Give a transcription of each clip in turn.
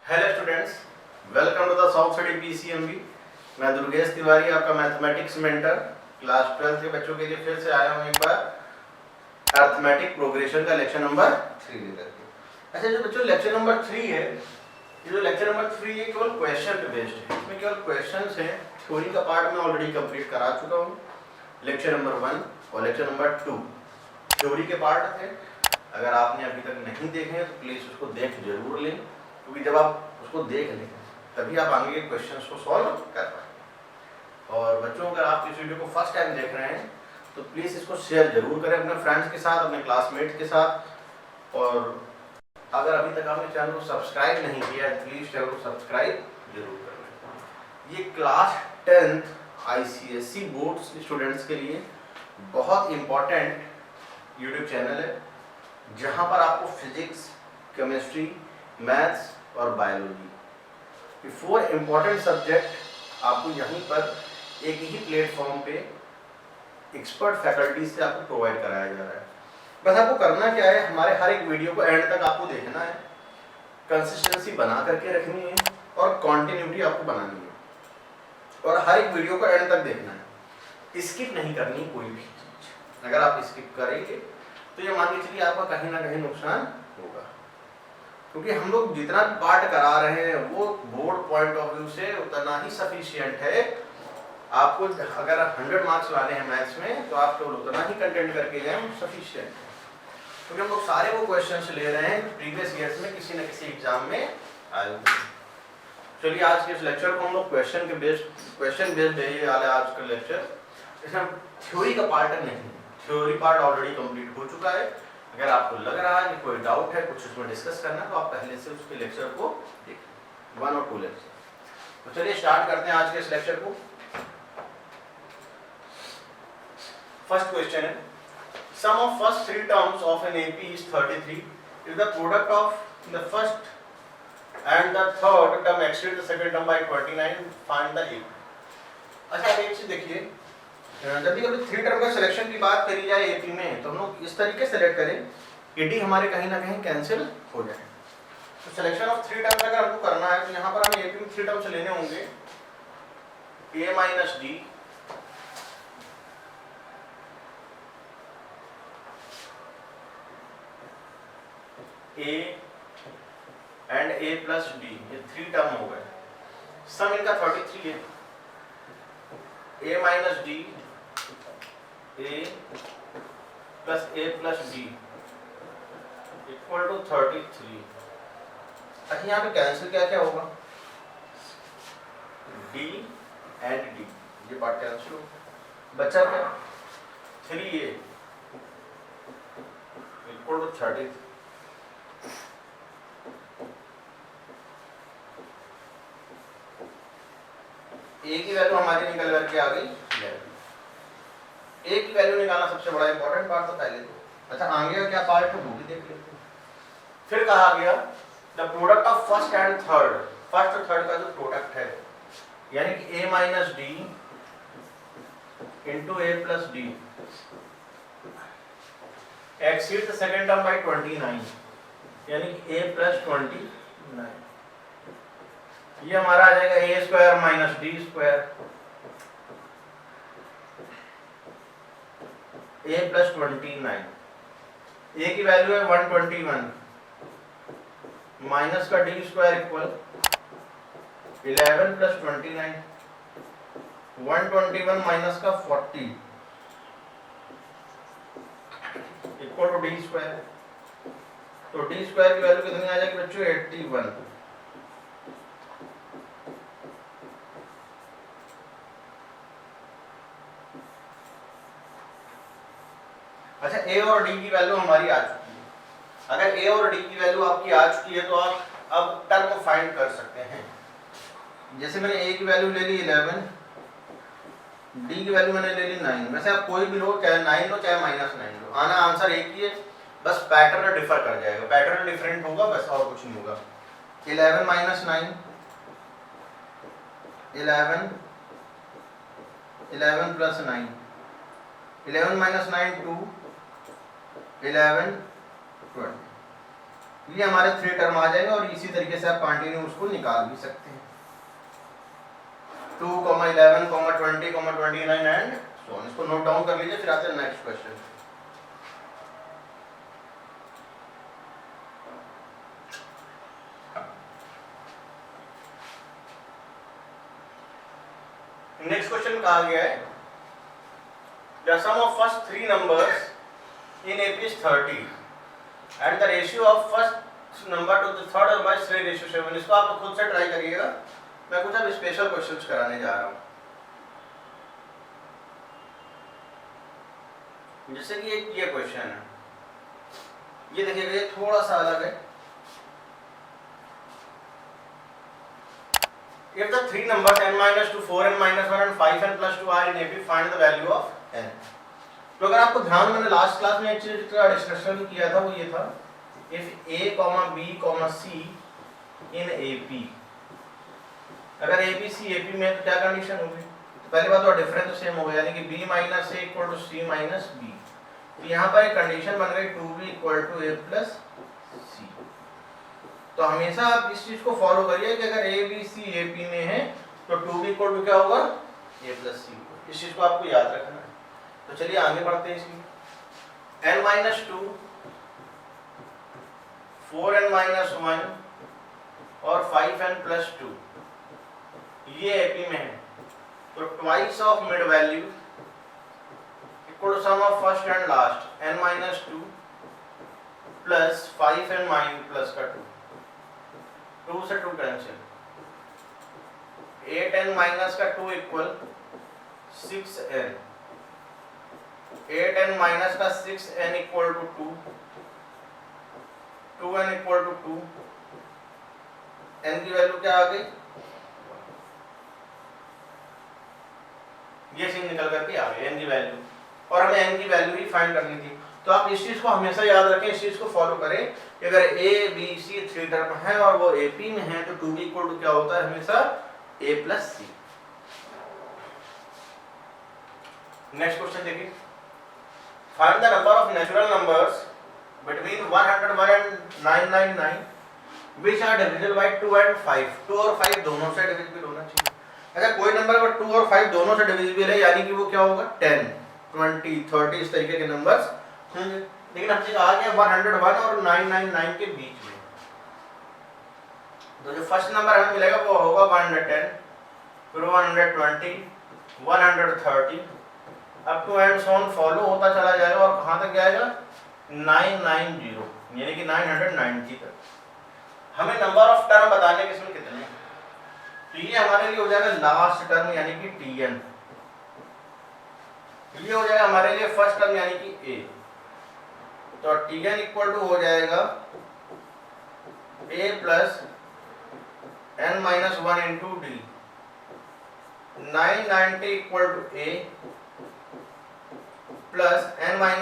Hello students, welcome to the south city PCMB. मैं दुर्गेश तिवारी, आपका mathematics mentor class 12 के बच्चों के लिए फिर से आया हूँ एक बार अर्थमेटिक प्रोग्रेशन का लेक्चर नंबर 3 लेकर के। अच्छा, जो बच्चों लेक्चर नंबर 3 है, ये जो लेक्चर नंबर 3 है केवल क्वेश्चन पे बेस्ड है। इसमें केवल क्वेश्चंस हैं। थ्योरी का पार्ट मैं ऑलरेडी कंप्लीट करा चुका हूँ, लेक्चर नंबर 1 और लेक्चर नंबर 2 थ्योरी के पार्ट थे। अगर आपने अभी तक नहीं देखे हैं तो प्लीज़ उसको देख जरूर लें, क्योंकि जब आप उसको देख लें तभी आप आगे के क्वेश्चंस को सॉल्व कर पाएंगे। और बच्चों, अगर आप इस वीडियो को फर्स्ट टाइम देख रहे हैं तो प्लीज़ इसको शेयर जरूर करें अपने फ्रेंड्स के साथ, अपने क्लासमेट्स के साथ। और अगर अभी तक आपने चैनल को सब्सक्राइब नहीं किया है प्लीज़ चैनल को सब्सक्राइब जरूर करें। ये class 10th ICSE board students के लिए बहुत इम्पॉर्टेंट यूट्यूब चैनल है, जहाँ पर आपको फिजिक्स, केमिस्ट्री, मैथ्स और बायोलॉजी ये 4 इम्पॉर्टेंट सब्जेक्ट आपको यहीं पर एक ही प्लेटफॉर्म पे एक्सपर्ट फैकल्टी से आपको प्रोवाइड कराया जा रहा है। बस आपको करना क्या है, हमारे हर एक वीडियो को एंड तक आपको देखना है, कंसिस्टेंसी बना करके रखनी है और कॉन्टिन्यूटी आपको बनानी है, और हर एक वीडियो को एंड तक देखना है, स्किप नहीं करनी कोई भी चीज़। अगर आप स्किप करेंगे तो ये मान के चलिए आपका कहीं ना कहीं नुकसान होगा, क्योंकि हम लोग जितना पार्ट करा रहे हैं वो बोर्ड पॉइंट ऑफ व्यू से उतना ही सफिशिएंट है। आपको अगर 100 मार्क्स लाने हैं मैथ्स में तो आप केवल उतना ही कंटेंट करके जाएं, सफिशिएंट है। क्योंकि हम लोग सारे वो क्वेश्चंस ले रहे हैं प्रीवियस ईयर्स में किसी न किसी एग्जाम में आए हुए। चलिए आज के इस लेक्चर को हम लोग क्वेश्चन बेस्ड है ये वाला आज का लेक्चर। इसमें थ्योरी का पार्ट नहीं, थ्योरी पार्ट ऑलरेडी कंप्लीट हो चुका है। अगर आपको लग रहा है कि कोई डाउट है, कुछ उसमें डिस्कस करना है, तो आप पहले से उसके लेक्चर को देखें, 1 और 2 लेक्चर। तो चलिए स्टार्ट करते हैं आज के इस लेक्चर को। फर्स्ट क्वेश्चन है, sum of first 3 terms of an AP is 33 if the product of the first and the third term exceed the second term by 29, find the AP. अच्छा, एक चीज देखिए, जब भी कभी 3 टर्म का सिलेक्शन की बात करी जाए एपी में तो हम लोग इस तरीके से सेलेक्ट करें कि डी हमारे कहीं ना कहीं कैंसिल हो जाए। तो सिलेक्शन ऑफ 3 टर्म्स अगर हमको करना है तो यहाँ पर हमें एपी में 3 टर्म्स लेने होंगे, a minus d, a and a plus D, ये 3 टर्म हो गए। सम इनका 33 है, a minus d, a plus a plus b equal to 33। अच्छा, यहाँ पे कैंसिल क्या क्या होगा, d एंड d, ये पार्ट कैंसिल होगा, बचा क्या 3a इक्वल टू 33। a की वैल्यू हमारी निकल करके आ गई 11। a की वैल्यू निकालना सबसे बड़ा इंपॉर्टेंट पार्ट था पहले तो। अच्छा, आगे का क्या पार्ट है वो भी देख लेते हैं। फिर कहा गया the product of first and third, first और थर्ड का जो प्रोडक्ट है, यानी कि a minus D into a plus D exceed the second term by 29, यानी कि a प्लस 29, ये हमारा आ जाएगा a square minus D square, a plus 29। a की वैल्यू है 121 माइनस का D square equal 11 plus 29, 121 minus का 40 इक्वल टू डी स्क्वायर। तो डी स्क्वायर की वैल्यू कितनी आ जाएगी बच्चों, 81। अच्छा, a और d की वैल्यू हमारी आ चुकी है। अगर a और d की वैल्यू आपकी आ चुकी है तो आप अब टर्म फाइंड कर सकते हैं। जैसे मैंने a की वैल्यू ले ली 11, d की वैल्यू मैंने ले ली 9। वैसे आप कोई भी लो, चाहे 9 लो चाहे माइनस 9 लो, आना आंसर एक ही है, बस पैटर्न डिफर कर जाएगा, पैटर्न डिफरेंट होगा बस, और कुछ नहीं होगा। 11 माइनस 9 11, 11 प्लस 9, 11 माइनस 9 2, 11 20। ये हमारे 3 टर्म आ जाएंगे और इसी तरीके से आप कंटिन्यू उसको निकाल भी सकते हैं। 2, 11, 20, 29 एंड सो ऑन। इसको नोट डाउन कर लीजिए, फिर आते हैं नेक्स्ट क्वेश्चन। नेक्स्ट क्वेश्चन कहा गया है the sum of first 3 numbers in AP is 30 and the ratio of first number to the third number is 3:7। इसको आप खुद से ट्राई करिएगा, मैं कुछ अब स्पेशल क्वेश्चंस कराने जा रहा हूँ। जैसे कि एक ये क्वेश्चन है, ये देखिएगा, ये थोड़ा सा अलग है। If the 3 numbers n-2, 4n-1 and 5n+2 are in AP, find the value of n। तो अगर आपको ध्यान, मैंने लास्ट क्लास में एक चीज का डिस्कशन किया था, वो ये था if a, b, c in AP, अगर a, b, c AP में तो क्या कंडीशन होगी? तो पहली बात तो डिफरेंस सेम हो गया, यानी कि b - a = c - b। तो यहाँ पर एक कंडीशन बन गई 2b = a + c। तो हमेशा आप इस चीज को फॉलो करिए कि अगर a, b, c AP में है तो 2b = क्या होगा? a + c। इस चीज को आपको याद रखना है। तो चलिए आगे बढ़ते हैं इसकी। n-2, 4n-1 और 5n+2 ये AP में है, तो twice of mid value equal to sum of first and last n-2 plus 5n- plus का 2 से 2 कैंसिल, 8n- का 2 इक्वल 6n, 8n- का 6n equal to 2, 2n equal to 2, n की वैल्यू क्या आ गई? ये सीन निकल करके आ गई n की वैल्यू, और हमें n की वैल्यू ही फाइंड करनी थी। तो आप इस चीज को हमेशा याद रखें, इस चीज को फॉलो करें कि अगर a, b, c 3 टर्म है और वो AP में है तो 2b = क्या होता है? हमेशा a + c। नेक्स्ट क्वेश्चन देखिए, find the number of natural numbers between 101 and 999 which are divisible by 2 and 5। 2 और 5 दोनों से डिविजिबल होना चाहिए। अच्छा, कोई नंबर अगर 2 और 5 दोनों से डिविजिबल है, यानी कि वो क्या होगा? 10, 20, 30 इस तरीके के नंबर्स होंगे। लेकिन हमसे कहा गया 101 और 999 के बीच में, तो जो फर्स्ट नंबर हमें मिलेगा वो होगा 110, फिर 120, 130 up to and so on follow होता चला जाएगा और कहां तक जाएगा? 990, यानी कि 990 तक। हमें नंबर ऑफ टर्म बताने के इसमें कितने हैं, तो ये हमारे लिए हो जाएगा लास्ट टर्म यानी कि Tn, ये हो जाएगा हमारे लिए फर्स्ट टर्म यानी कि A। तो Tn इक्वल टू हो जाएगा A + n-1 into D। 990 equal to A plus n-1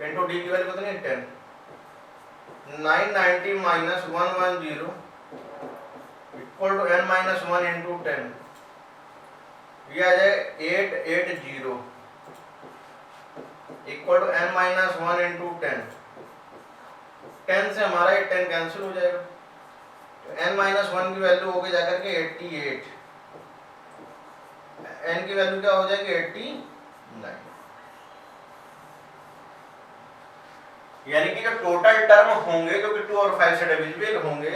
into D की वैल्यू कितनी है? 10। 990 - 110 इक्वल टू n-1 इंटू 10, ये आ जाए 880 इक्वल टू n-1 इंटू 10। 10 से हमारा ये 10 कैंसिल हो जाएगा, तो n-1 की वैल्यू होगी जाकर के 88, n की वैल्यू क्या हो जाएगी? 89। यानी कि जो टोटल टर्म होंगे जो कि 2 और 5 से डिविजिबल होंगे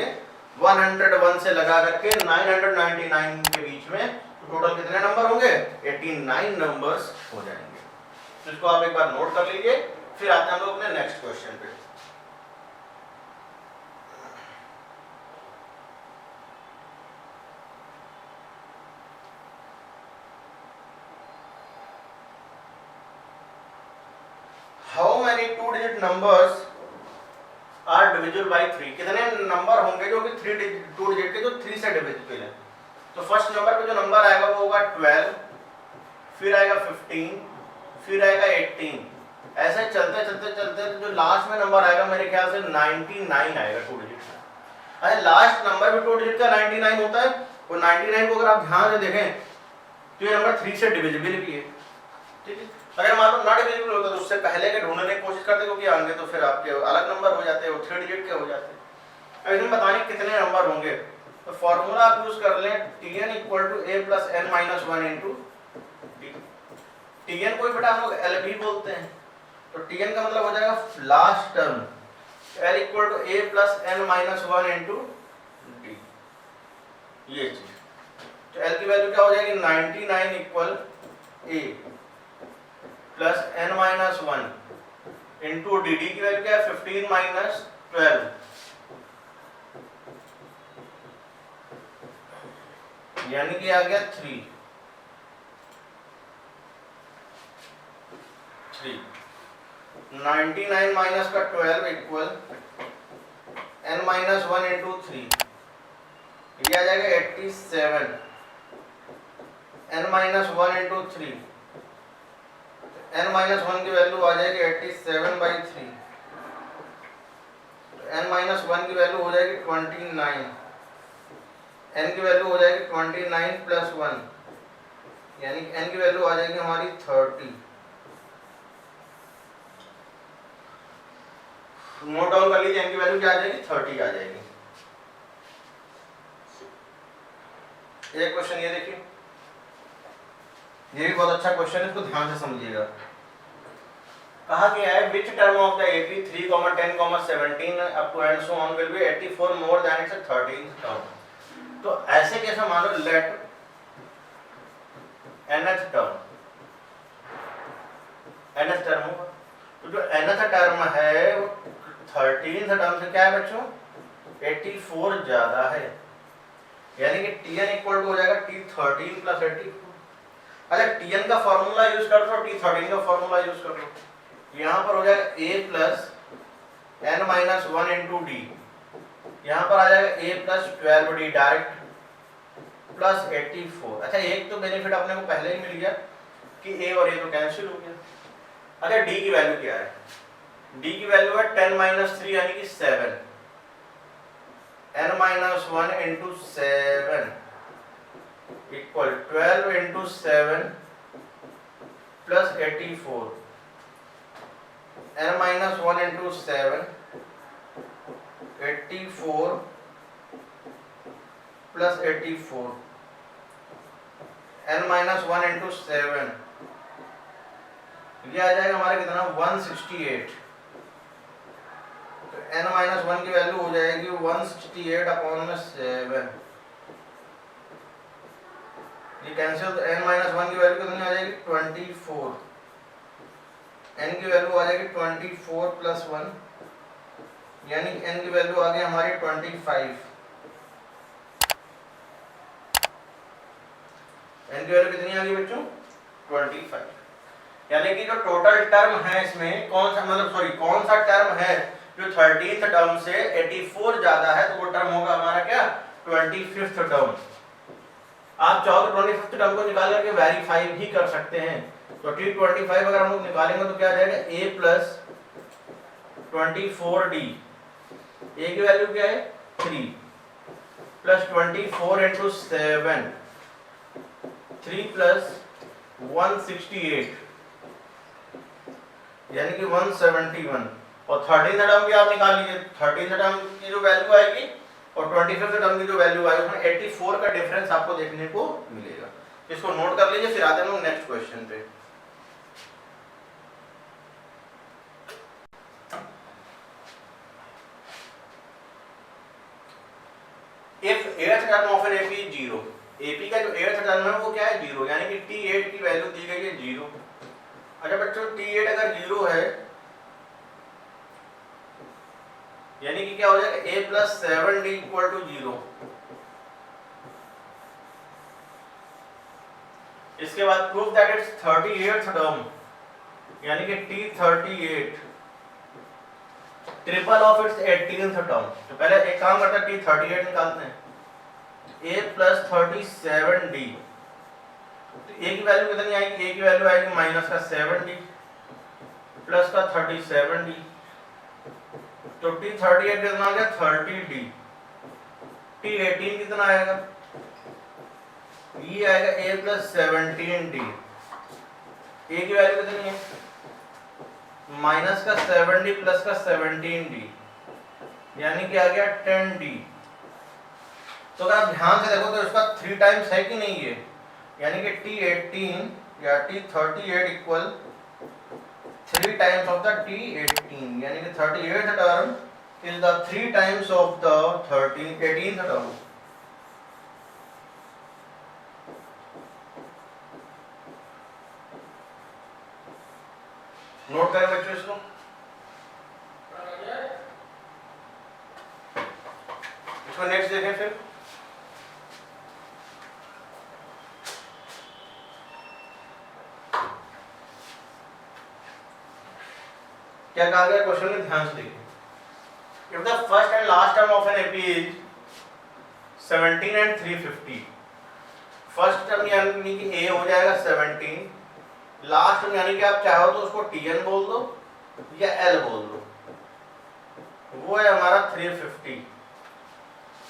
101 से लगा करके 999 के बीच में, तो टोटल कितने नंबर होंगे? 89 नंबर्स हो जाएंगे। तो इसको आप एक बार नोट कर लीजिए, फिर आते हैं हम लोग अपने नेक्स्ट क्वेश्चन पे। How many 2-digit numbers are divisible by 3? कितने नंबर होंगे जो कि 2 डिजिट के जो 3 से डिविजिबल है? तो फर्स्ट नंबर पे जो नंबर आएगा वो होगा 12, फिर आएगा 15, फिर आएगा 18, ऐसे चलते चलते चलते जो लास्ट में नंबर आएगा मेरे ख्याल से 99 आएगा 2 डिजिट का। अरे लास्ट नंबर भी 2 डिजिट का 99 होता है, वो 99 को अगर आप ध्यान से देखें तो ये नंबर 3 से डिविजिबल भी है, ठीक है। अगर मान लो नॉट डिविजिबल होता तो उससे पहले के ढूंढने की कोशिश करते, क्योंकि आगे तो फिर आपके अलग नंबर हो जाते हैं, वो 3 डिजिट के हो जाते हैं। अब इसमें बताने कितने नंबर होंगे, तो फॉर्मूला आप यूज कर लें Tn equal to a plus n minus 1 into d. Tn को बेटा हम लोग LB बोलते हैं, तो Tn का मतलब हो जाएगा last term, L equal to a plus n minus 1 into d, ये चीज। तो L की वैल्यू क्या हो जाएगी 99 equal a plus n minus 1 into D. D की वैल्यू क्या है 15 माइनस 12, यानी कि आ गया 3। 99 माइनस का 12 इक्वल n माइनस 1 इंटू 3, ये आ जाएगा 87। n minus 1 into 3, n minus 1 की वैल्यू आ जाएगी 87/3, तो n माइनस 1 की वैल्यू हो जाएगी 29, n की वैल्यू हो जाएगी 29 प्लस 1, यानी n की वैल्यू आ जाएगी हमारी 30। नोट डाउन कर लीजिए, n की वैल्यू क्या आ जाएगी 30 आ जाएगी। एक क्वेश्चन ये देखिए, ये भी बहुत अच्छा क्वेश्चन है, इसको ध्यान से समझिएगा। कहा गया है which term of the AP 3, 10, 17 up to and so on will be 84 more than its 13th term। तो ऐसे कैसे मान लो let nth term, nth term होगा, तो जो nth टर्म है वो 13th टर्म से क्या है बच्चों 84 ज्यादा है, यानी कि Tn इक्वल टू हो जाएगा T13 प्लस 84। अच्छा Tn का फॉर्मूला यूज कर दो, T13 का फॉर्मूला यूज कर दो, यहाँ पर हो जाएगा a plus n minus 1 into D, यहाँ पर आ जाएगा a plus 12d direct plus 84। अच्छा एक तो बेनिफिट अपने को पहले ही मिल गया कि a और a तो कैंसिल हो गया। अच्छा d की वैल्यू क्या है, d की वैल्यू है 10 माइनस 3 यानी कि 7, n minus 1 into 7 equal 12 into 7 plus 84, n minus 1 into 7 84 plus 84, n minus 1 into 7, ये आ जाएगा हमारा कितना 168। तो n माइनस 1 की वैल्यू हो जाएगी 168 अपॉन में 7, ये कैंसिल, तो n माइनस 1 की वैल्यू कितनी आ जाएगी 24, n की वैल्यू आ जाएगी 24 प्लस 1, यानी n की वैल्यू आ गई हमारी 25। n की वैल्यू कितनी आ गई बच्चों 25, यानी कि जो टोटल टर्म है इसमें कौन सा मतलब सॉरी कौन सा टर्म है जो 13th टर्म से 84 ज्यादा है, तो वो टर्म होगा हमारा क्या 25th टर्म। आप चाहो तो 25th टर्म को निकाल करके वेरीफाई भी कर सकते हैं, तो T25 अगर हम लोग निकालेंगे तो क्या आ जाएगा a प्लस 24d, a की वैल्यू क्या है 3 प्लस 24 इंटू 7 3 प्लस 168 यानी कि 171, और 13th टर्म भी आप निकाल लीजिए, 13th टर्म की जो वैल्यू आएगी और 25th टर्म की जो वैल्यू आएगी उसमें 84 का डिफरेंस आपको देखने को मिलेगा। इसको नोट कर लीजिए, फिर आते हैं हम नेक्स्ट क्वेश्चन पे। If 8th term of an AP is 0, AP का जो 8th टर्म है वो क्या है 0, यानी कि T8 की वैल्यू दी गई है 0। अच्छा बच्चों T8 अगर 0 है यानी कि क्या हो जाएगा a plus 7d equal to 0। इसके बाद prove that it's 38th term यानी कि T38 triple of its 18th term. तो पहले एक काम करते हैं T38 निकालते हैं, a प्लस 37d, तो a की वैल्यू कितनी आएगी, a की वैल्यू आएगी माइनस का 7d प्लस का 37d, तो T38 कितना आ गया 30d, T18 कितना आएगा, ये आएगा a प्लस 17d, ए की वैल्यू कितनी है, माइनस का 7d प्लस का 17d, यानी कि आ गया 10d। तो अगर आप ध्यान से देखो तो इसका 3 टाइम्स है कि नहीं ये, यानी कि T18 या T38 equal 3 times of the T18, यानी कि 38th term is the 3 times of the 18th term। Note करें बच्चों इसको। इसको नेक्स्ट देखें फिर। क्या कहा गया क्वेश्चन में, ध्यान से देखिए। If the first and last term of an AP is 17 and 350, first term यानी कि A हो जाएगा 17, लास्ट टर्म यानी कि आप चाहो तो उसको Tn बोल दो या L बोल दो, वो है हमारा 350।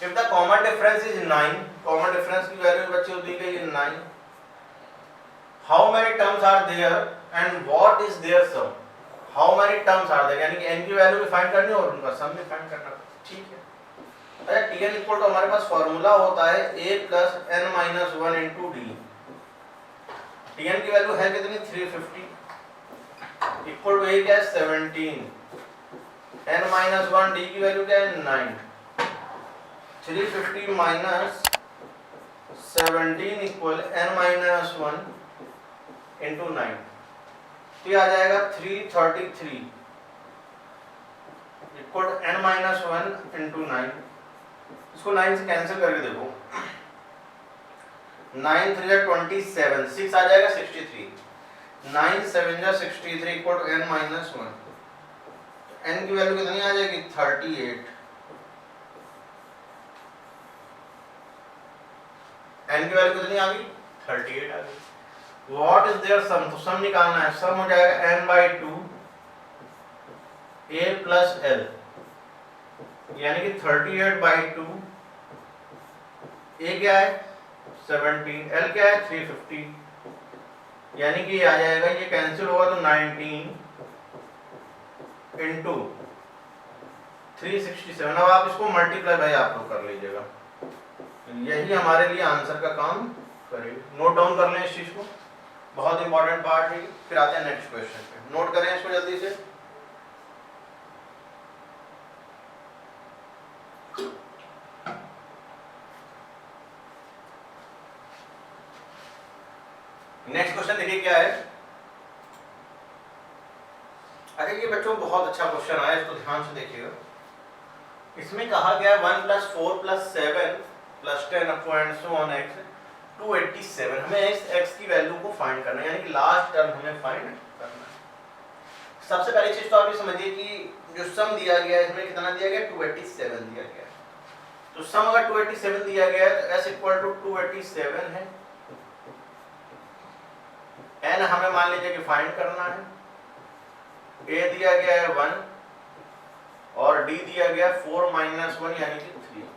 If the common difference is 9, common difference की वैल्यू बच्चों दी गई है 9, how many terms are there and what is their sum? How many terms are there, यानी कि n की वैल्यू भी फाइंड करनी और उनका सम भी फाइंड करना। ठीक है, अच्छा Tn इक्वल टू हमारे पास फार्मूला होता है a plus n minus 1 into d. Tn की वैल्यू है कितनी, 350 इक्वल टू a क्या है 17, n माइनस 1 डी की वैल्यू क्या है 9, 350 minus 17 equal n minus 1 into 9, तो ये आ जाएगा 333 equal to n minus 1 into 9। इसको 9 से कैंसिल करके देखो, 9 3 27, 6 आ जाएगा 63, 9 7 63 equal to n minus 1। n की वैल्यू कितनी आ जाएगी 38, n की वैल्यू कितनी आ गई 38 आ गई। What is their sum, तो सम निकालना है, सम हो जाएगा n by 2 a plus l, यानी कि 38 by 2, a क्या है 17, l क्या है 350, यानी कि आ जाएगा, ये कैंसिल होगा तो 19 इंटू 367। अब आप इसको मल्टीप्लाई भाई आप लोग कर लीजिएगा, यही हमारे लिए आंसर का काम करेगा। नोट डाउन कर लें इस चीज को, बहुत इंपॉर्टेंट पार्ट है। फिर आते हैं नेक्स्ट क्वेश्चन पे, नोट करें इसको जल्दी से। नेक्स्ट क्वेश्चन देखिए क्या है। अच्छा ये बच्चों बहुत अच्छा क्वेश्चन आया, इसको ध्यान से देखिएगा। इसमें कहा गया 1 + 4 + 7 + 10 अपॉइंट सो ऑन x 287, हमें इस x की वैल्यू को फाइंड करना है, यानी कि लास्ट टर्म हमें फाइंड करना है। सबसे पहली चीज तो आप ये समझिए कि जो सम दिया गया है इसमें कितना दिया गया 287 दिया गया है। तो सम अगर 287 दिया गया है तो s = 287 है। n हमें मान लीजिए कि फाइंड करना है, a दिया गया है 1 और d दिया गया 4 - 1 यानी कि 3।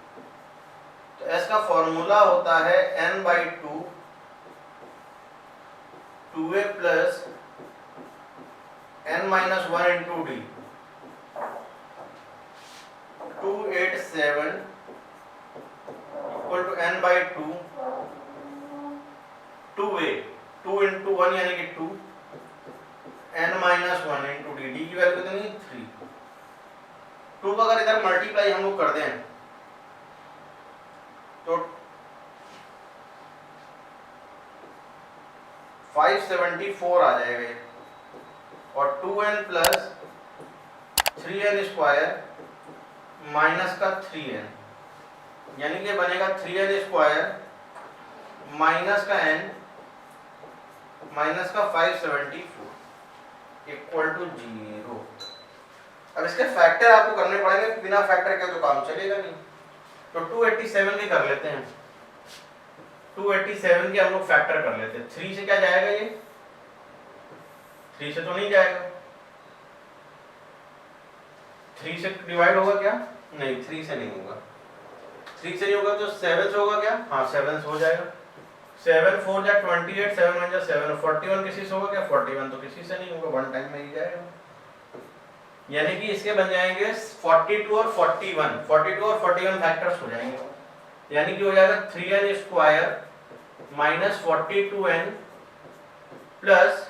तो s का फॉर्मूला होता है n by 2 2a plus n minus 1 into d 287 equal to n by 2 2a 2 into 1 यानी कि 2 n minus 1 into d, d की वैल्यू कितनी 3। 2 का अगर इधर मल्टीप्लाई हम लोग कर दें तो 574 आ जाएगा और 2n plus 3n square minus का 3n, यानी कि बनेगा 3n स्क्वायर माइनस का n माइनस का 574 इक्वल टू 0। अब इसके फैक्टर आपको करने पड़ेंगे, बिना फैक्टर के तो काम चलेगा नहीं। तो 287 के कर लेते हैं, 287 के हम लोग फैक्टर कर लेते हैं। 3 से क्या जाएगा, ये 3 से तो नहीं जाएगा, 3 से डिवाइड होगा क्या, नहीं 3 से नहीं होगा, 3 से नहीं होगा तो 7 से होगा क्या, हाँ 7 से हो जाएगा। 7 4 जा 28, 7 1 जा 7, 41 किसी से होगा क्या? 41 तो किसी से नहीं होगा, वन टाइम में ही जाएगा। यानी कि इसके बन जाएंगे 42 और 41, 42 और 41 फैक्टर्स हो जाएंगे, यानी कि हो जाएगा 3n square minus 42n plus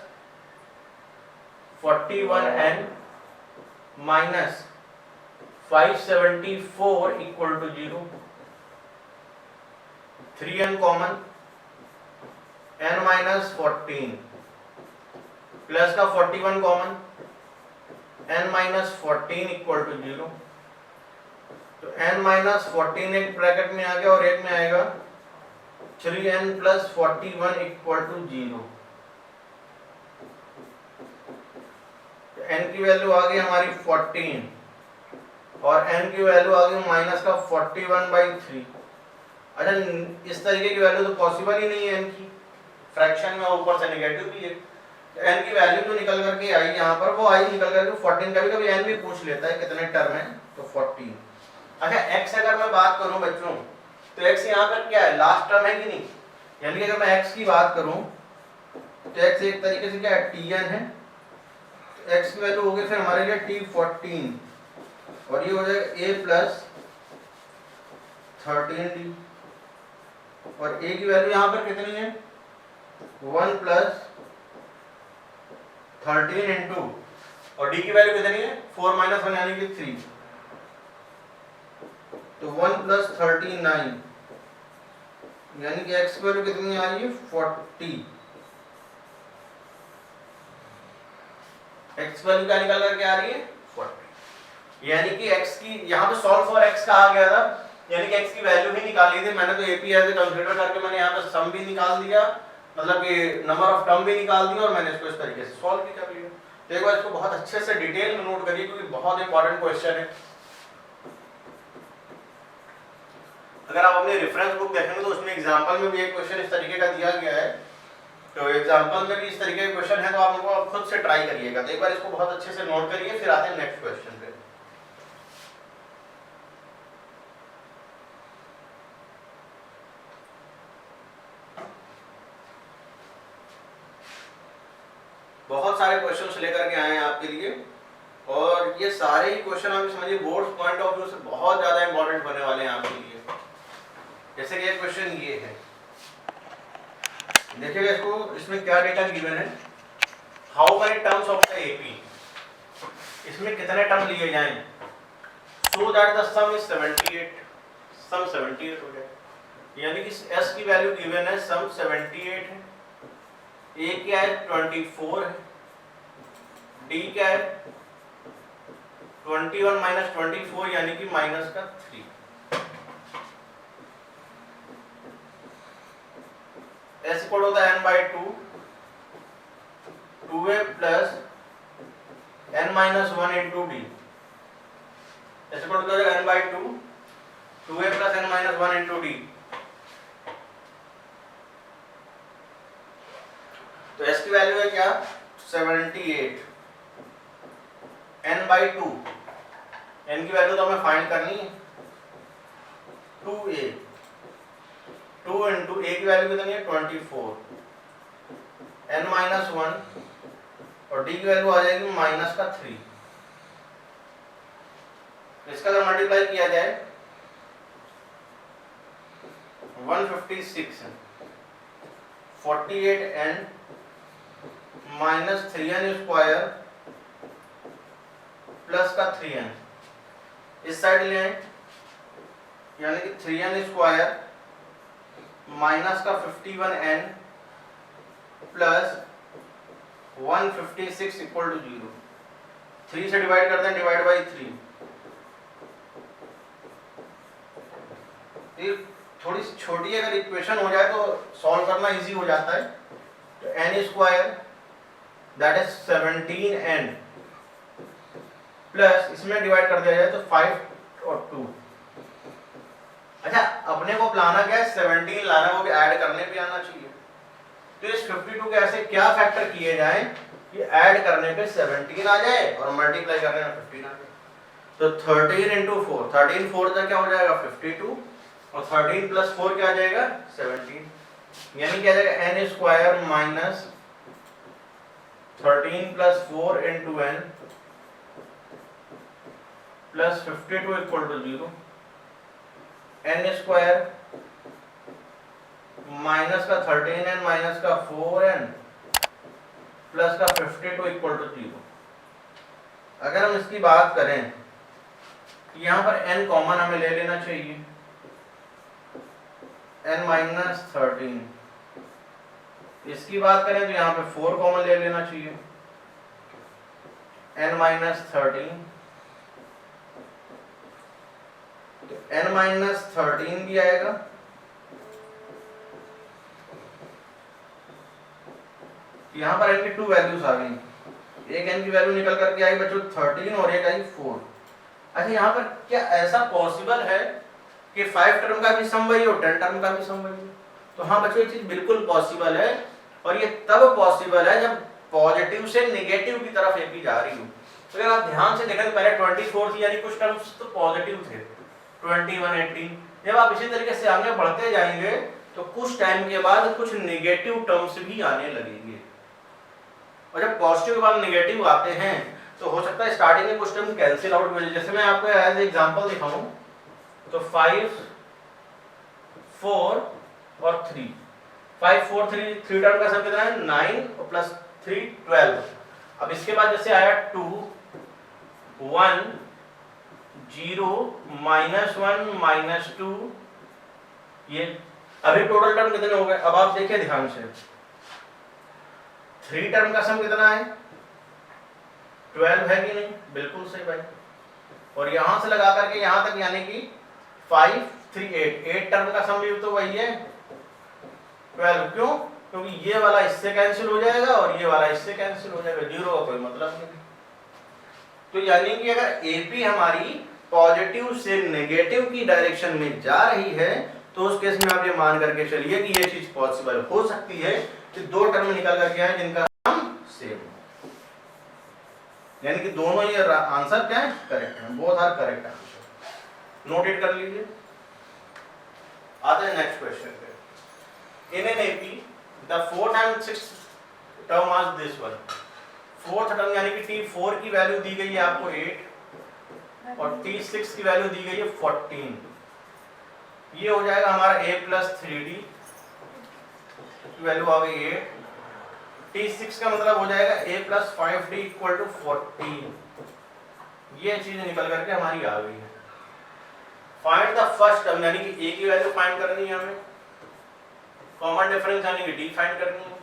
41n minus 574 equal to 0। 3n common, n minus 14 plus का 41 common, n minus 14 equal to 0। तो n माइनस 14 एक ब्रैकेट में आ गया और एक में आएगा 3n plus 41 equal to 0। n की वैल्यू आ गई हमारी 14 और n की वैल्यू आ गई माइनस का 41/3। अच्छा, इस तरीके की वैल्यू तो पॉसिबल ही नहीं है n की, फ्रैक्शन में ऊपर से नेगेटिव भी है। n की वैल्यू जो निकल करके आई यहाँ पर वो आई निकल करके 14। कभी कभी n भी पूछ लेता है कितने टर्म है, तो 14। अच्छा, x अगर मैं बात करूं बच्चों, तो x यहाँ पर क्या है? लास्ट टर्म है कि नहीं? यानी कि अगर मैं x की बात करूं तो x एक तरीके से क्या है? tn है। तो x की वैल्यू हो गई फिर हमारे लिए t14 और ये हो जाएगा a प्लस 13d और a की वैल्यू यहाँ पर कितनी है? 1 प्लस 13 इंटू और d की वैल्यू कितनी है? 4 माइनस 1 यानी कि 3, तो 1 प्लस 39 यानी कि x की वैल्यू कितनी आ रही है? 40। x की वैल्यू क्या निकल करके आ रही है? 40। यानी कि x की यहाँ पे सॉल्व फॉर x कहा गया था, यानी कि x की वैल्यू ही निकाली थी। मैंने तो AP एज ए कंसीडर करके मैंने यहाँ पे सम भी निकाल दिया, मतलब कि नंबर ऑफ टर्म भी निकाल दिया और मैंने इसको इस तरीके से सॉल्व भी कर लिया। तो एक बार इसको बहुत अच्छे से डिटेल में नोट करिए क्योंकि बहुत इंपॉर्टेंट क्वेश्चन है। अगर आप अपने रेफरेंस बुक देखेंगे तो उसमें एग्जांपल में भी एक क्वेश्चन इस तरीके का दिया गया है, तो एग्जांपल में भी इस तरीके के क्वेश्चन है, तो आप उनको खुद से ट्राई करिएगा। तो एक बार इसको बहुत अच्छे से नोट करिए, फिर आते हैं नेक्स्ट क्वेश्चन पे। बहुत सारे क्वेश्चंस लेकर के आए हैं आपके लिए और ये सारे ही क्वेश्चन आप समझिए बोर्ड पॉइंट ऑफ व्यू से बहुत ज्यादा इंपॉर्टेंट होने वाले हैं आपके लिए। जैसे कि एक क्वेश्चन ये है, देखिएगा इसको, इसमें क्या डेटा गिवन है? How many terms of the AP, इसमें कितने टर्म लिए जाएं so that the some is 78, सम 78 हो जाए। यानी कि s की वैल्यू गिवन है, सम 78 है, a क्या है? 24 है, d क्या है? 21 माइनस 24 यानी कि माइनस का 3। s इक्वल होता है n/2, 2a plus n minus 1 into D. s equal होता है n/2, 2a plus n minus 1 into D. तो s की वैल्यू है क्या? 78, n/2, n की वैल्यू तो हमें फाइंड करनी है, 2a, 2 इंटू a की वैल्यू कितनी है? 24, n माइनस 1 और d की वैल्यू आ जाएगी माइनस का 3। इसका अगर मल्टीप्लाई किया जाए 156, 48n minus 3n square plus का 3n, इस साइड ले आए, यानी कि 3n स्क्वायर माइनस का 51n प्लस 156 इक्वल टू 0। 3 से डिवाइड करते हैं, डिवाइड बाई 3। ये थोड़ी छोटी अगर इक्वेशन हो जाए तो सॉल्व करना इजी हो जाता है। तो n square that is 17n plus इसमें डिवाइड कर दिया जाए तो 5 और 2। अच्छा, अपने को लाना क्या है? 17 लाना, वो भी ऐड करने पे आना चाहिए। तो इस 52 के ऐसे क्या फैक्टर किए जाएं कि ऐड करने पे 17 आ जाए और मल्टीप्लाई करने में 15 आ जाए। तो 13 इंटू 4, 13 4 का क्या हो जाएगा? 52 और 13 प्लस 4 क्या आ जाएगा? 17। यानी क्या आ जाएगा n square minus 13 plus 4 into n plus 52 equal to 0। N square minus का 13n माइनस का 4n प्लस का 52 इक्वल टू 0। अगर हम इसकी बात करें यहाँ पर n कॉमन हमें ले लेना चाहिए, n माइनस 13। इसकी बात करें तो यहाँ पे 4 कॉमन ले लेना चाहिए, n माइनस 13। तो n माइनस 13 भी आएगा, यहाँ पर n की 2 वैल्यूज आ गई। एक n की वैल्यू निकल करके आई बच्चों 13 और एक आई 4। अच्छा यहाँ पर क्या ऐसा पॉसिबल है कि 5 टर्म का भी सम वही हो 10 टर्म का भी सम वही हो? तो हाँ बच्चों ये चीज बिल्कुल पॉसिबल है, और ये तब पॉसिबल है जब पॉजिटिव से नेगेटिव की तरफ एपी जा रही हो। तो अगर आप ध्यान से देखें तो पहले 24 थी, यानी कुछ टर्म्स तो पॉजिटिव थे, 21, 18। जब आप इसी तरीके से आगे बढ़ते जाएंगे तो कुछ टाइम के बाद कुछ नेगेटिव टर्म्स भी आने लगेंगे, और जब पॉजिटिव के बाद नेगेटिव आते हैं तो हो सकता है स्टार्टिंग में कुछ टर्म कैंसिल आउट हो जाए। जैसे मैं आपको एज एग्जांपल दिखाऊं तो 5, 4 और 3, 5, 4, 3 टर्म का सम कितना है 9 और प्लस 3 12। अब इसके बाद जैसे आया 2, 1, 0, -1, -2, ये अभी टोटल टर्म कितने हो गए? अब आप देखिए ध्यान से, 3 टर्म का सम कितना है 12 है कि नहीं? बिल्कुल सही भाई। और यहां से लगा करके यहां तक यानी कि 5, 3, 8 टर्म का सम भी तो वही है 12। क्यों? क्योंकि ये वाला इससे कैंसिल हो जाएगा और ये वाला इससे कैंसिल हो जाएगा, 0 का कोई मतलब नहीं। तो यानी कि अगर एपी हमारी पॉजिटिव से नेगेटिव की डायरेक्शन में जा रही है तो उस केस में आप ये मान करके चलिए कि ये चीज पॉसिबल हो सकती है कि 2 टर्म निकल करके आए जिनका सम सेम हो, यानी कि दोनों ये आंसर क्या है करेक्ट है, both are correct answer. Note it कर लीजिए। आते हैं नेक्स्ट क्वेश्चन पे। In an AP the fourth and sixth term was this one. Fourth term यानी कि T4 की वैल्यू दी गई है आपको 8 और T6 की वैल्यू दी गई है 14। ये हो जाएगा हमारा a प्लस 3d की वैल्यू आ गई 8। T6 का मतलब हो जाएगा a plus 5d equal to 14। ये चीज निकल करके हमारी आ गई है। फाइंड द फर्स्ट टर्म यानी कि a की वैल्यू फाइंड करनी है हमें, कॉमन डिफरेंस यानी कि d फाइंड करनी है,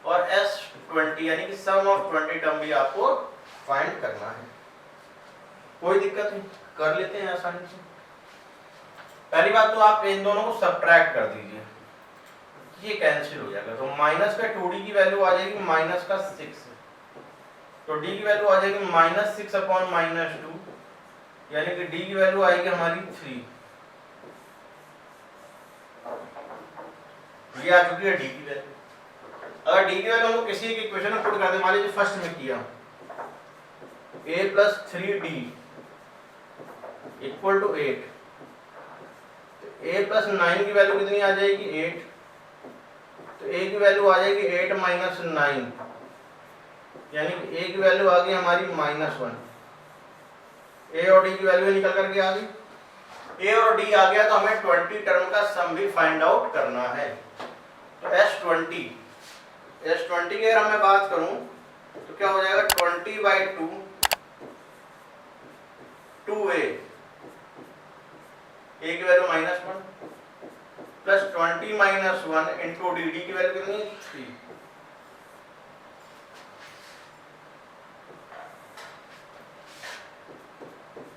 और S20 यानी कि सम ऑफ 20 टर्म भी आपको फाइंड करना है। कोई दिक्कत नहीं, कर लेते हैं आसानी से। पहली बात तो आप इन दोनों को सब्ट्रैक्ट कर दीजिए, ये कैंसिल हो जाएगा। तो माइनस का 2d की वैल्यू आ जाएगी माइनस का 6, तो d की वैल्यू आ जाएगी -6 अपॉन -2, यानी कि d की वैल्यू आएगी हमारी 3। ये आ चुकी है d की वैल्यू। अगर d की वैल्यू हम किसी एक इक्वेशन में पुट कर दें, मान लीजिए फर्स्ट में किया a plus 3d equal to 8, तो a प्लस 9 की वैल्यू कितनी आ जाएगी 8, तो a की वैल्यू आ जाएगी 8 माइनस 9, यानी कि a की वैल्यू आ गई हमारी -1। a और d की वैल्यू निकल करके आ गई। a और d आ गया तो हमें 20 टर्म का सम भी फाइंड आउट करना है। तो S20 की अगर मैं बात करूं तो क्या हो जाएगा 20/2 2a, a की value -1 plus 20 minus 1 into D, D की वैल्यू कितनी है 3।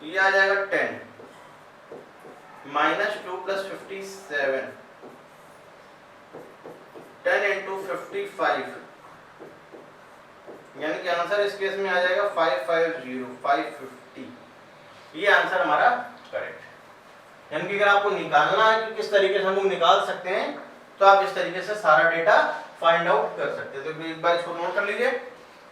ये आ जाएगा 10 -2 प्लस 57, 10 इंटू 55, यानी कि आंसर इस केस में आ जाएगा 550। ये आंसर हमारा करेक्ट है। यानी कि अगर आपको निकालना है कि किस तरीके से हम लोग निकाल सकते हैं तो आप इस तरीके से सारा डेटा फाइंड आउट कर सकते हैं। तो एक बार इसको नोट कर लीजिए।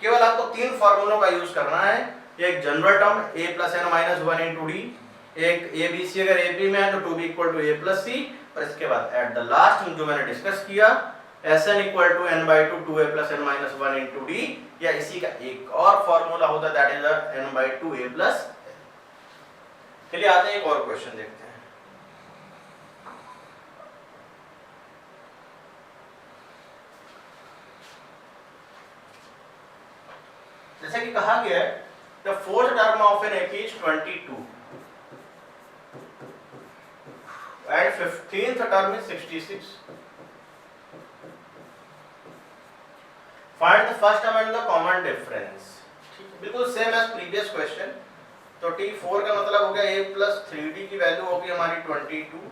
केवल आपको 3 फॉर्मूलों का यूज करना है। एक general term a plus n minus 1 into D, एक ए बी सी अगर ए पी में है तो 2b equal to a plus c, और इसके बाद एट द लास्ट जो मैंने डिस्कस किया Sn equal to n by two 2a plus n minus 1 into d, या इसी का एक और फॉर्मूला होता है that is n by two a plus. चलिए आते हैं एक और क्वेश्चन देखते हैं। जैसे कि कहा गया है the fourth term of an AP is 22 and 15th term is 66. Find the first term and the common difference. ठीक है, बिल्कुल सेम एज प्रीवियस क्वेश्चन। तो T4 का मतलब हो गया a प्लस 3d की वैल्यू होगी हमारी 22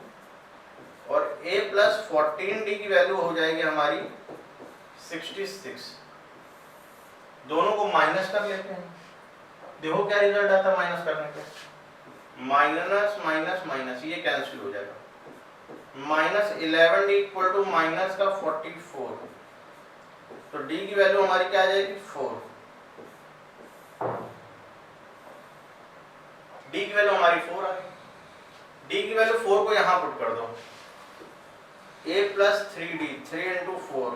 और a प्लस 14d की वैल्यू हो जाएगी हमारी 66। दोनों को माइनस कर लेते हैं, देखो क्या रिजल्ट आता है माइनस करने पे, माइनस माइनस माइनस ये कैंसिल हो जाएगा, minus 11d equal to minus का 44, तो d की वैल्यू हमारी क्या आ जाएगी 4, d की वैल्यू हमारी 4 आ गई। d की वैल्यू 4 को यहां पुट कर दो, a plus 3d 3 into 4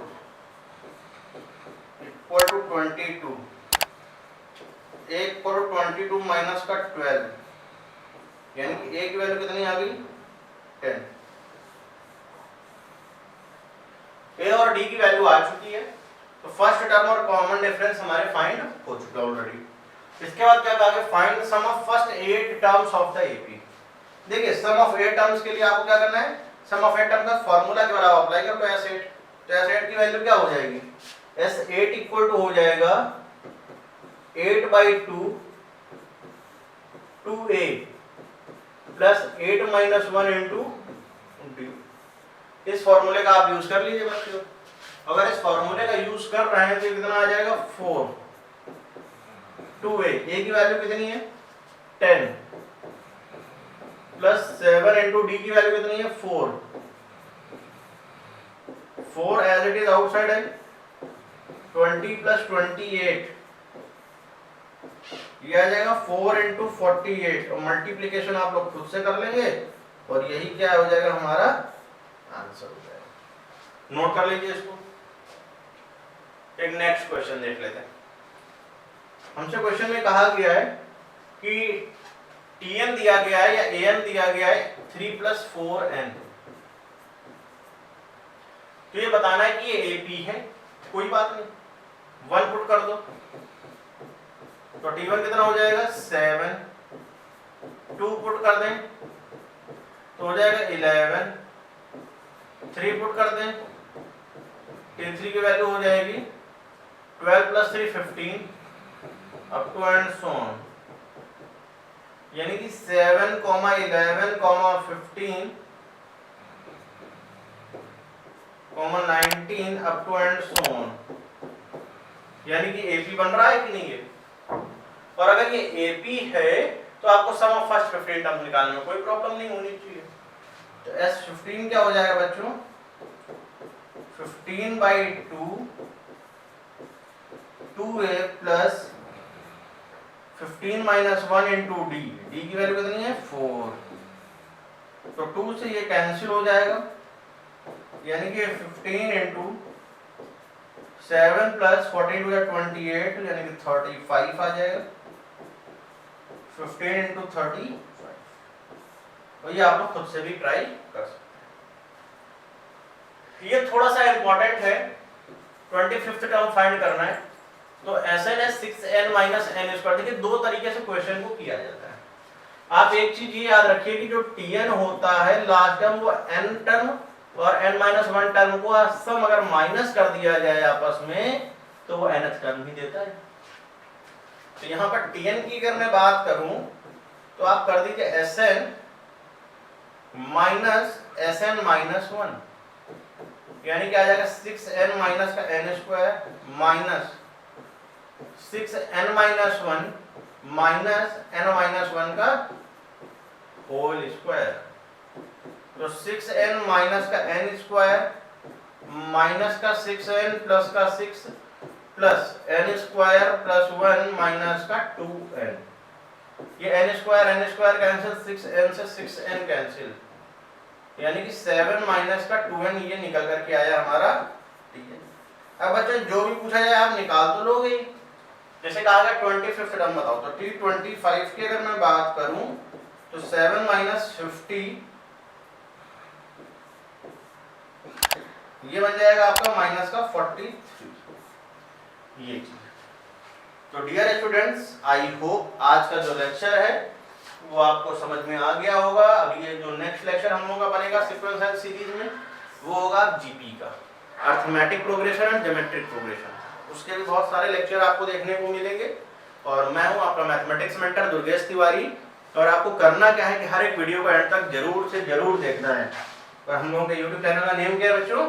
equal to 22, a equal to 22 minus का 12, यानी कि a की वैल्यू कितनी आ गई 10। a और d की वैल्यू आ चुकी है, तो फर्स्ट टर्म और कॉमन डिफरेंस हमारे फाइंड हो चुका ऑलरेडी। इसके बाद क्या कहा, find sum of first 8 terms of the AP। देखिए सम ऑफ 8 टर्म्स के लिए आपको क्या करना है, सम ऑफ 8 टर्म का फार्मूला के बराबर अप्लाई करो, तो S8, तो S8 की वैल्यू क्या हो जाएगी, S8 इक्वल टू हो जाएगा 8 by 2 2a plus 8 minus 1 into D. इस फॉर्मूले का आप यूज कर लीजिए बच्चों। अगर इस फॉर्मूले का यूज कर रहे हैं तो कितना आ जाएगा 4, 2a, a की वैल्यू कितनी है 10 प्लस 7 इंटू डी की वैल्यू कितनी है 4, 4 एज इट इज आउटसाइड है, 20 प्लस 28 ये आ जाएगा 4 इंटू 48, और मल्टीप्लीकेशन आप लोग खुद से कर लेंगे और यही क्या हो जाएगा हमारा आंसर हो जाएगा। नोट कर लीजिए इसको। एक नेक्स्ट क्वेश्चन देख लेते हैं। हमसे क्वेश्चन में कहा गया है कि Tn दिया गया है या An दिया गया है 3 प्लस 4n, तो ये बताना है कि ये AP है, कोई बात नहीं 1 पुट कर दो, तो T1 कितना हो जाएगा 7, 2 पुट कर दें तो हो जाएगा 11, 3 पुट कर दें, T3 की वैल्यू हो जाएगी 12 plus 3 15 up to and so on, यानी कि 7, 11, 15, 19 up to and so on, यानी कि AP बन रहा है कि नहीं है। और अगर ये AP है तो आपको सम ऑफ फर्स्ट 15 टर्म निकालने में कोई प्रॉब्लम नहीं होनी चाहिए। तो S15 क्या हो जाएगा बच्चों 15 by 2 2a plus 15 minus 1 into D, D की वैल्यू कितनी है 4, तो 2 से ये कैंसिल हो जाएगा, यानी कि 15 इंटू 7 प्लस 14 टू 28 यानी कि 35 आ जाएगा, 15 इंटू 35, और ये आप लोग खुद से भी ट्राई कर सकते हैं। ये थोड़ा सा इंपॉर्टेंट है, 25th टर्म फाइंड करना है, तो Sn है 6n माइनस n स्क्वायर। देखिए दो तरीके से क्वेश्चन को किया जाता है। आप एक चीज ये याद रखिए कि जो Tn होता है लास्ट टर्म वो n टर्म और n माइनस 1 टर्म को सम अगर माइनस कर दिया जाए आपस में तो वो nth टर्म ही देता है। तो यहाँ पर Tn की अगर मैं बात करूं तो आप कर दीजिए Sn माइनस Sn माइनस 1, यानी क्या आ जाएगा 6n माइनस का n square minus 6n minus 1 minus n minus 1 का होल स्क्वायर, तो 6n माइनस का n स्क्वायर माइनस का 6n प्लस का 6 plus n square plus 1 minus का 2n, ये n² कैंसिल, 6n से 6n कैंसिल, यानी कि 7 माइनस का 2n ये निकल करके आया हमारा tn। अब बच्चों जो भी पूछा जाए आप निकाल तो लोगे। जैसे कहा गया 25th टर्म बताओ, तो T25 की अगर मैं बात करूं तो 7 माइनस 50 ये बन जाएगा आपका माइनस का 43, ये चीज। तो डियर स्टूडेंट्स, आई होप आज का जो लेक्चर है वो आपको समझ में आ गया होगा। अभी ये जो नेक्स्ट लेक्चर हम लोगों का बनेगा सीक्वेंशियल सीरीज में, वो होगा जीपी का, arithmetic progression and geometric progression. उसके भी बहुत सारे लेक्चर आपको देखने को मिलेंगे। और मैं हूं आपका मैथमेटिक्स मेंटर दुर्गेश तिवारी। और आपको करना क्या है कि हर एक वीडियो को एंड तक जरूर से जरूर देखना है। और हम लोगों के यूट्यूब चैनल का नेम क्या है बच्चों?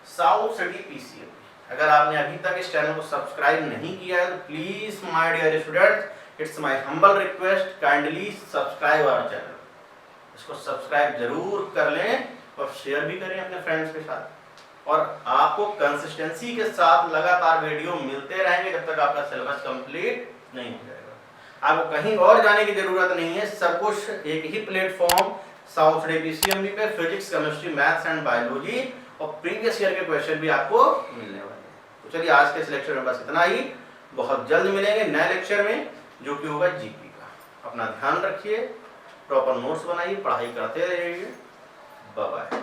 South city PCM. अगर आपने अभी तक इस चैनल को सब्सक्राइब नहीं किया है तो please my dear students, it's my humble request, kindly subscribe our channel. इसको सब्सक्राइब जरूर कर लें और शेयर भी करें अपने फ्रेंड्स के साथ। और आपको कंसिस्टेंसी के साथ लगातार वीडियो मिलते रहेंगे जब तक आपका सिलेबस कंप्लीट नहीं हो जाएगा। आपको कहीं और जाने की जरूरत नहीं है, सब कुछ एक ही प्लेटफॉर्म साउथ सिटी पीसीएमबी पे physics, chemistry, maths and biology और प्रीवियस ईयर के क्वेश्चन भी आपको मिलने वाले हैं। तो चलिए आज के इस लेक्चर में बस इतना ही। बहुत जल्द मिलेंगे नए लेक्चर में जो कि होगा जीपी का। अपना ध्यान रखिए, प्रॉपर नोट्स बनाइए, पढ़ाई करते रहिए। Bye bye.